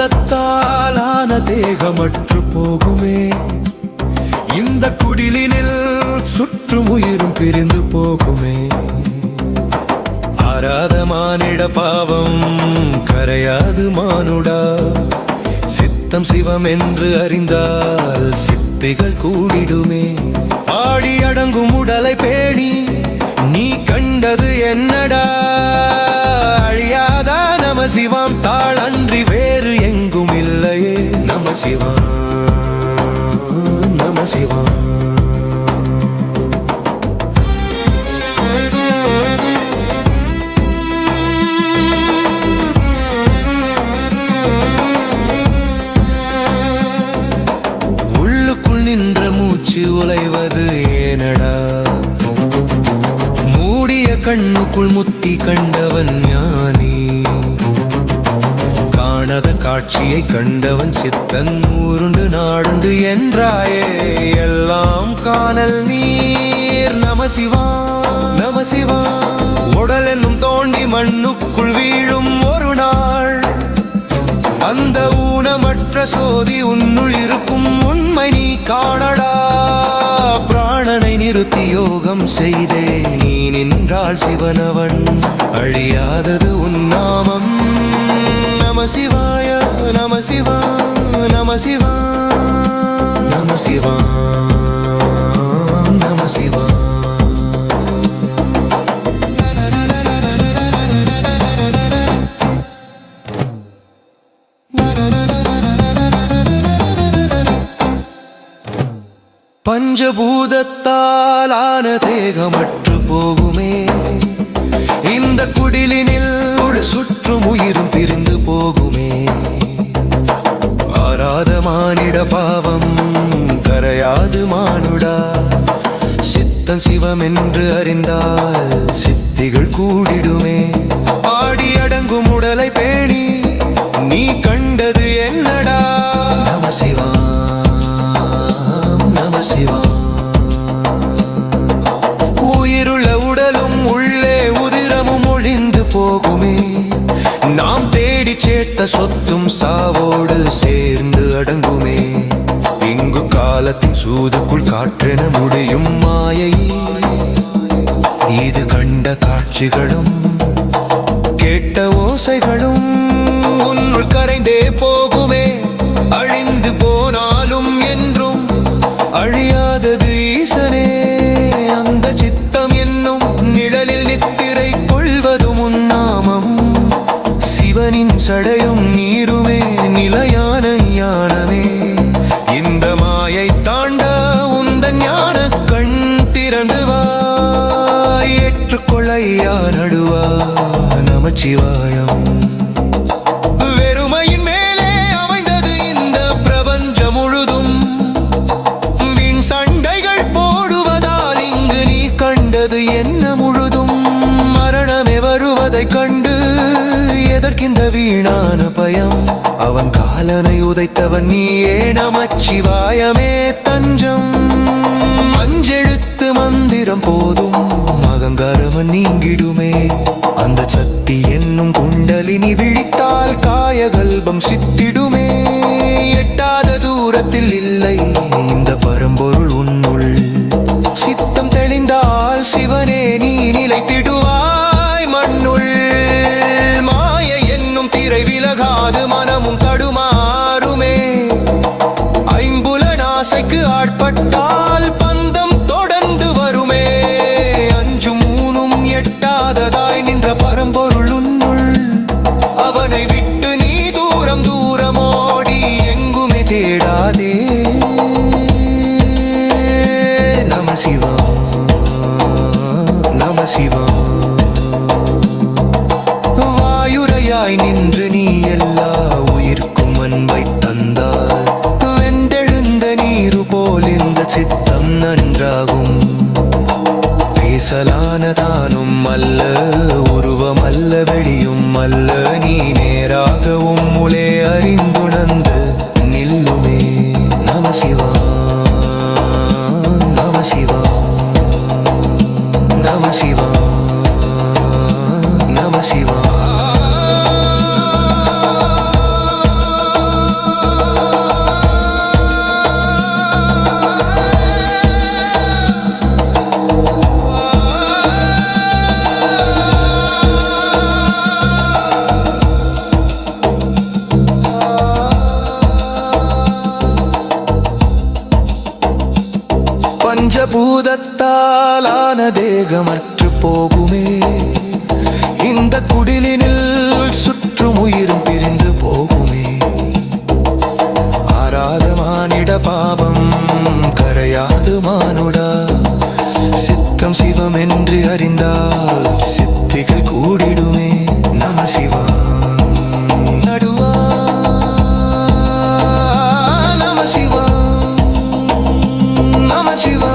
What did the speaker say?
பஞ்சபூதத்தாலான தேகமற்று போகுமே, இந்த குடிலினில் சுற்றும் உயிரும் பிரிந்து போகுமே. ஆராத மானிட பாவம் கரையாது மானுடா, சித்தம் சிவம் என்று அறிந்தால் சித்திகள் கூடிடுமே. ஆடி அடங்கும் உடலை பேணி நீ கண்டது என்னடா, அழியாதா நம சிவாம் தாள் அன்றி வேறு எங்கும் இல்லையே. நம சிவாம் நம சிவாம். உள்ளுக்குள் நின்ற மூச்சு உலைவது ஏனடா, மூடிய கண்ணுக்குள் முத்தி கண்டவன் ஞானி. காணாத காட்சியை கண்டவன் சித்தன் ஊருண்டு நாடுண்டு என்றாயே, எல்லாம் காணல் நீர். நம சிவா நம சிவா. உடல் என்னும் தோண்டி மண்ணுக்குள் வீழும் ஒரு நாள், அந்த ஊனமற்ற சோதி உன்னுள் இருக்கும் உண்மை நீ காணடா. பிராணனை நிறுத்தி யோகம் செய்தே நீ நின்றாள் சிவனவன், அழியாதது உன் நாமம். நம சிவாய நம சிவா நம சிவா நம சிவா நம சிவா. பஞ்சபூதத்தாலான தேகமற்று போகுமே, இந்த குடிலினில் சுற்றும் உயிரும் பிரிந்து போகுமே. ஆராத மானிட பாவம் கரையாது மானுடா, சித்தம் சிவம் என்று அறிந்தால் சித்திகள் கூடிடுமே. ஆடி அடங்கும் உடலை பேணி நீ கண்டது என்னடா. நம சிவா நம சிவா. உயிருள்ள உடலும் உள்ளே உதிரமும் ஒழிந்து போகுமே, நாம் தேடி சேர்த்த சொத்தும் சாவோடு சேர்ந்து அடங்குமே. இங்கு காலத்தின் சூதுக்குள் காற்றென முடியும் மாயை, இது கண்ட காட்சிகளும் கேட்ட ஓசைகளும் உன்னுள் கரைந்தே போகுமே. அழிந்து போனாலும் என்றும் அழியாதது ஈசனே, அந்த சித்தம் என்னும் நிழலில் நித்திரை கொள்வதும் உன்னாமம். சிவனின் சடையும் நீருமே நிலையான ஞானமே, இந்த மாயை தாண்ட உந்த ஞான கண் திறந்து வா. ஏற்றுக்கொள்ளையா நடுவா நமச்சிவாயம். வெறுமையின் மேலே அமைந்தது இந்த பிரபஞ்சம் முழுதும், வீண் சண்டைகள் போடுவதால் இங்கு நீ கண்டது என்ன முழுதும். மரணமே வருவதை கண்டு எதற்கின்ற வீணான பயம், அவன் காலனை உதைத்தவன் நீயே. நமச்சிவாயமே தஞ்சம். அஞ்செழுத்து மந்திரம் போதும் அகங்காரமன் நீங்கிடுமே, அந்த சக்தி என்னும் குண்டலினி விழித்தால் காயகல்பம் சித்திடுமே. எட்டாத தூரத்தில் இல்லை இந்த பரம்பொருள் உன்னுள், சித்தம் தெளிந்தால் சிவனே நீ நிலைத்திடுவாய் மண்ணுள். மாயை என்னும் திரை விலகாது மனமும் தடுமாறுமே, ஐம்புலனாசைக்கு ஆட்பட்டால் பந்தம் தொடர்ந்து வருமே. அஞ்சு மூணும் எட்டா சிவா. வாயுரையாய் நின்று நீ எல்லா உயிர்க்கும் அன்பை தந்தாய். வெண்டெழுந்த நீரு போல் இந்த சித்தம் நன்றாகும். பேசலானதானும் அல்ல, உருவம் அல்ல, வெளியும் அல்ல, நீ நேராகவும் முளே அறிந்துணர்ந்து நில்லுமே. நம சிவா, நம சிவா, நம சிவா, நம சிவா. பஞ்சபூதத்தாலான தேகமற்று போகுமே. இந்த குடிலினில் சுற்றும் உயிரும் பிரிந்து போகுமே. ஆராத மானிட பாவம் கரையாது மானுடா. சித்தம் சிவம் என்று அறிந்தால் சித்திகள் கூடிடுமே. நம சிவா, நடுவா, நம சிவா, நம சிவா.